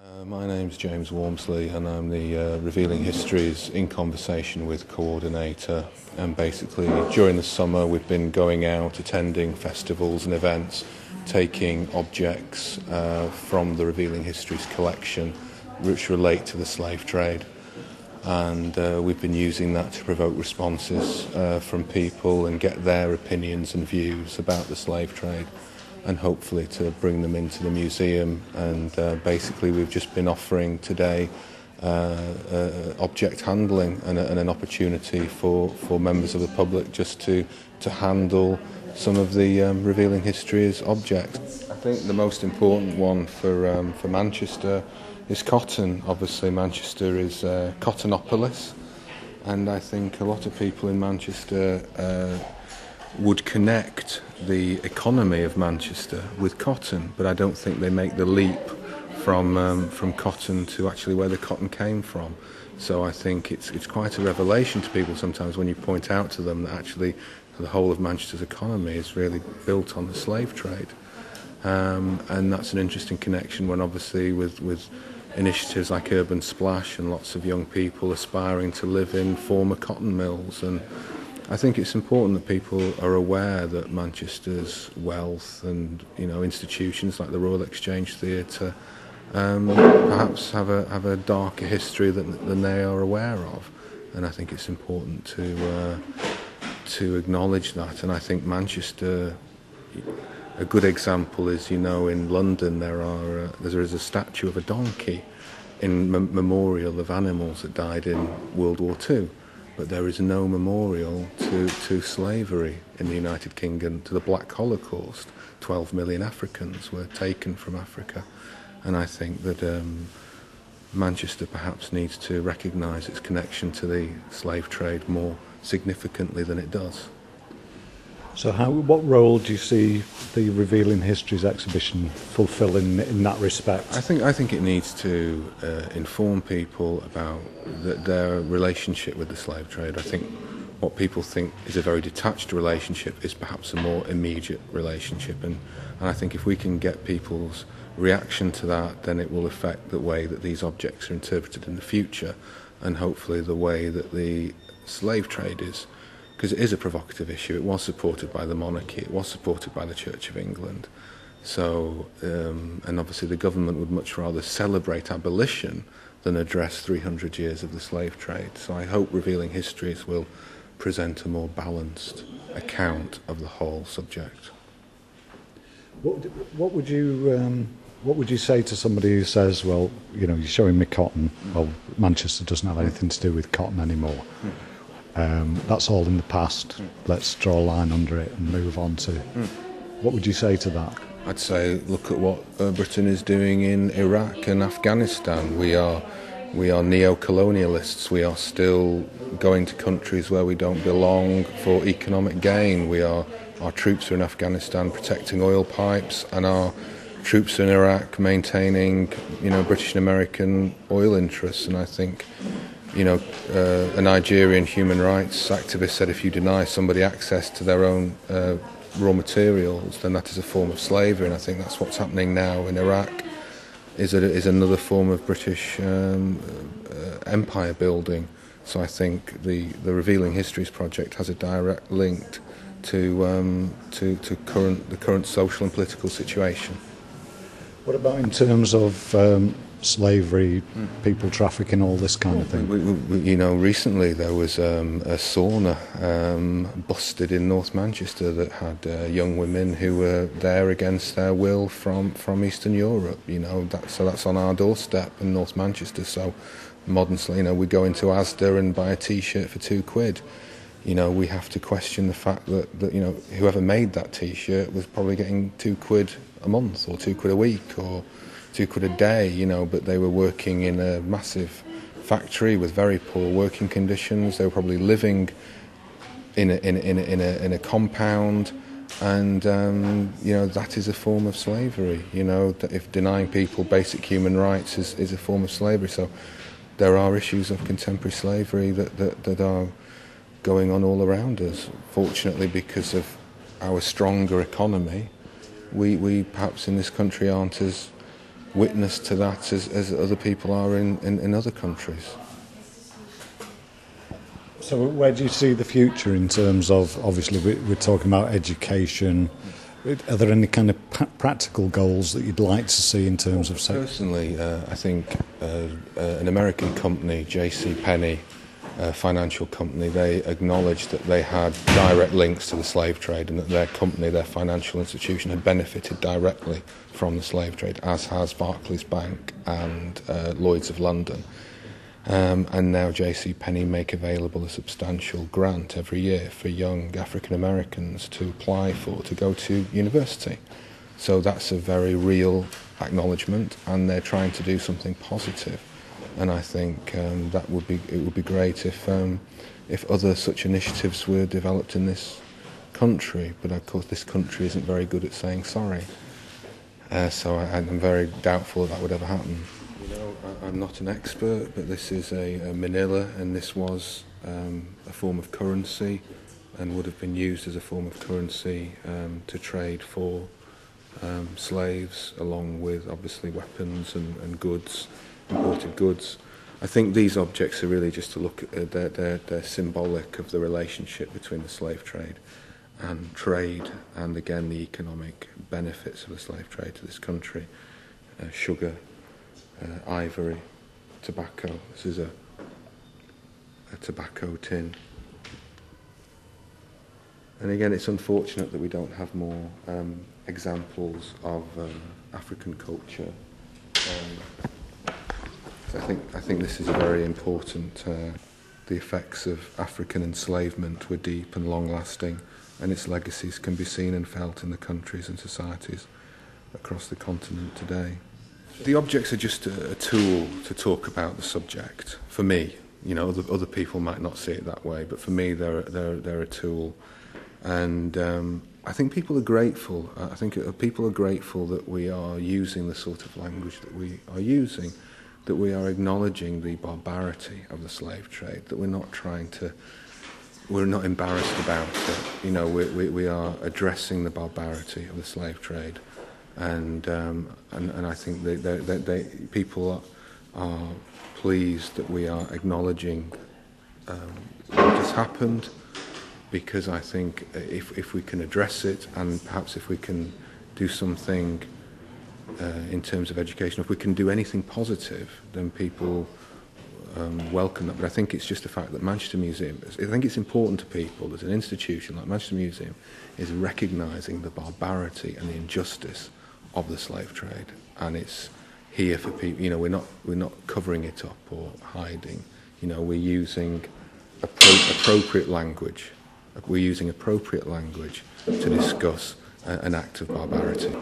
My name's James Wormsley and I'm the Revealing Histories in Conversation with coordinator, and basically during the summer we've been going out, attending festivals and events, taking objects from the Revealing Histories collection which relate to the slave trade, and we've been using that to provoke responses from people and get their opinions and views about the slave trade, and hopefully to bring them into the museum. And basically we've just been offering today object handling and an opportunity for members of the public just to handle some of the Revealing Histories objects. I think the most important one for Manchester is cotton. Obviously Manchester is Cottonopolis, and I think a lot of people in Manchester would connect the economy of Manchester with cotton, but I don't think they make the leap from cotton to actually where the cotton came from. So I think it's quite a revelation to people sometimes when you point out to them that actually the whole of Manchester's economy is really built on the slave trade. And that's an interesting connection when obviously with initiatives like Urban Splash and lots of young people aspiring to live in former cotton mills. And I think it's important that people are aware that Manchester's wealth and institutions like the Royal Exchange Theatre perhaps have a darker history than they are aware of, and I think it's important to acknowledge that. And I think Manchester, a good example is in London there is a statue of a donkey in memorial of animals that died in World War II. But there is no memorial to slavery in the United Kingdom, to the Black Holocaust. 12 million Africans were taken from Africa. And I think that Manchester perhaps needs to recognise its connection to the slave trade more significantly than it does. So what role do you see the Revealing Histories exhibition fulfilling in that respect? I think it needs to inform people about their relationship with the slave trade. I think what people think is a very detached relationship is perhaps a more immediate relationship, and I think if we can get people's reaction to that, then it will affect the way that these objects are interpreted in the future, and hopefully the way that the slave trade is. Because it is a provocative issue. It was supported by the monarchy, it was supported by the Church of England. So, and obviously the government would much rather celebrate abolition than address 300 years of the slave trade. So I hope Revealing Histories will present a more balanced account of the whole subject. What would you say to somebody who says, well, you're showing me cotton, well, Manchester doesn't have anything to do with cotton anymore. That's all in the past. Let's draw a line under it and move on to. What would you say to that? I'd say look at what Britain is doing in Iraq and Afghanistan. We are neo-colonialists. We are still going to countries where we don't belong for economic gain. Our troops are in Afghanistan protecting oil pipes, and our troops are in Iraq maintaining British and American oil interests. And I think a Nigerian human rights activist said if you deny somebody access to their own raw materials, then that is a form of slavery. And I think that's what's happening now in Iraq, is another form of British empire building. So I think the Revealing Histories project has a direct link to the current social and political situation. What about in terms of slavery, people trafficking, all this kind of thing? Recently there was a sauna busted in North Manchester that had young women who were there against their will from Eastern Europe. So that's on our doorstep in North Manchester. So modern, we go into Asda and buy a T-shirt for £2. We have to question the fact that whoever made that T-shirt was probably getting £2 a month or £2 a week or £2 a day, but they were working in a massive factory with very poor working conditions. They were probably living in a compound, and that is a form of slavery. That if denying people basic human rights is a form of slavery. So there are issues of contemporary slavery that are going on all around us. Fortunately, because of our stronger economy, we perhaps in this country aren't as witness to that as other people are in other countries. So where do you see the future in terms of, obviously we're talking about education, are there any kind of practical goals that you'd like to see in terms of... Personally, I think an American company, J.C. Penney, a financial company, they acknowledged that they had direct links to the slave trade and that their company, their financial institution, had benefited directly from the slave trade, as has Barclays Bank and Lloyd's of London. And now J.C. Penney make available a substantial grant every year for young African Americans to apply for, to go to university. So that's a very real acknowledgement, and they're trying to do something positive. And I think it would be great if other such initiatives were developed in this country. But of course, this country isn't very good at saying sorry. So I'm very doubtful that would ever happen. You know, I'm not an expert, but this is a manila, and this was a form of currency, and would have been used as a form of currency to trade for slaves, along with obviously weapons and goods. Imported goods. I think these objects are really just to look at they're symbolic of the relationship between the slave trade and trade, and again the economic benefits of the slave trade to this country. Sugar, ivory, tobacco. This is a tobacco tin. And again, it's unfortunate that we don't have more examples of African culture. I think this is very important. The effects of African enslavement were deep and long-lasting, and its legacies can be seen and felt in the countries and societies across the continent today. The objects are just a tool to talk about the subject. For me, you know, other people might not see it that way, but for me, they're a tool, and I think people are grateful. I think people are grateful that we are using the sort of language that we are using, that we are acknowledging the barbarity of the slave trade, that we're not embarrassed about it. You know, we are addressing the barbarity of the slave trade, and I think people are pleased that we are acknowledging what has happened, because I think if we can address it, and perhaps if we can do something in terms of education, if we can do anything positive, then people welcome that. But I think it's just the fact that Manchester Museum, I think it's important to people that an institution like Manchester Museum is recognising the barbarity and the injustice of the slave trade, and it's here for people. You know, we're not covering it up or hiding. You know, we're using appropriate language. We're using appropriate language to discuss an act of barbarity.